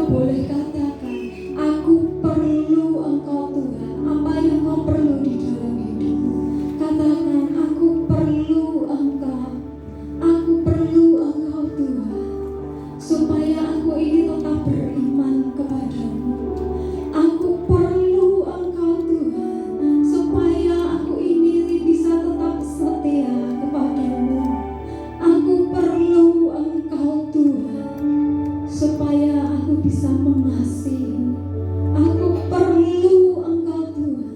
boleh katakan, aku perlu Engkau Tuhan. Apa yang Kau perlu di dalam hidupmu? Katakan, aku perlu Engkau. Aku perlu Engkau Tuhan. Supaya aku ini tetap beriman kepadamu. Aku perlu Engkau Tuhan. Supaya aku ini bisa tetap setia kepadamu. Aku perlu Engkau Tuhan. Supaya aku bisa mengasihi. Aku perlu Engkau Tuhan.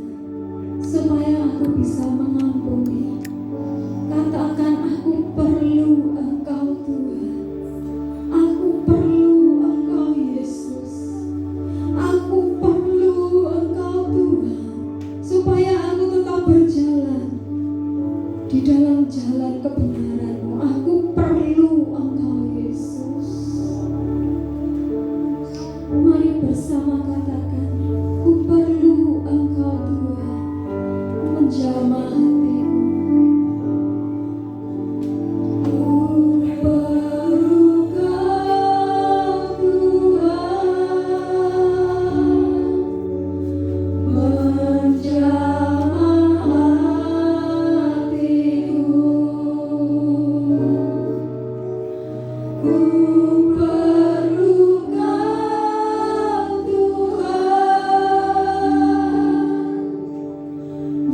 Supaya aku bisa mengampuni. Katakan, aku perlu Engkau Tuhan. Aku perlu Engkau Yesus. Aku perlu Engkau Tuhan. Supaya aku tetap berjalan di dalam jalan kebenaran-Mu. Aku perlu Engkau Yesus. Mari bersama katakan, ku perlu Engkau Tuhan. Menjamah hatimu. Ku perlu Kau Tuhan. Menjamah hatiku. Ku perlu Kau Tuhan.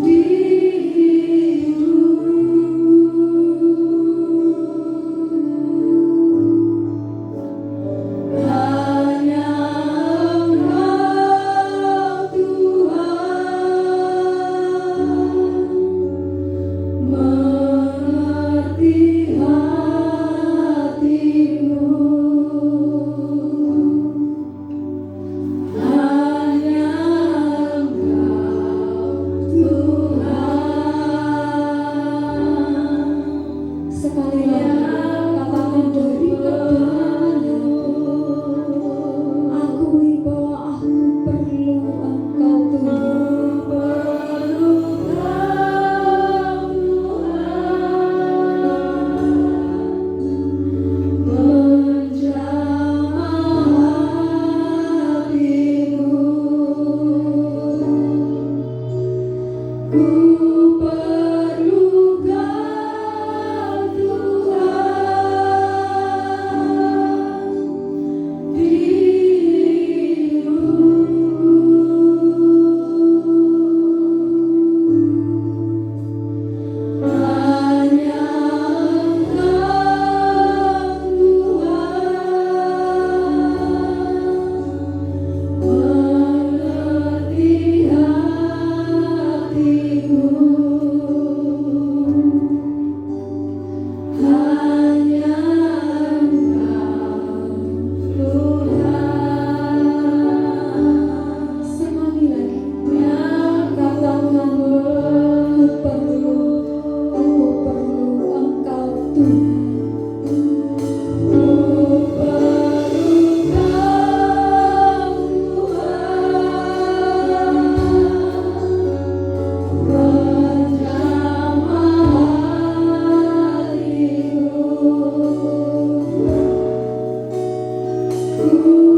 Dirimu. Hanya Engkau Tuhan. Mengerti hatimu. Hanya Engkau Tuhan. Sekali lagi katakan dari kedalam, akui bahwa aku perlu Engkau Tuhan. Perlu Kau Tuhan. Menjamah hatimu. Ku perlu Kau Tuhan. Dirimu. Hanya Engkau Tuhan. Mengerti hatiku. Hanya Engkau Tuhan. Sekali lagi katakan, aku perlu Engkau Tuhan. Ku perlu Kau Tuhan. Menjamah hatiku. Ku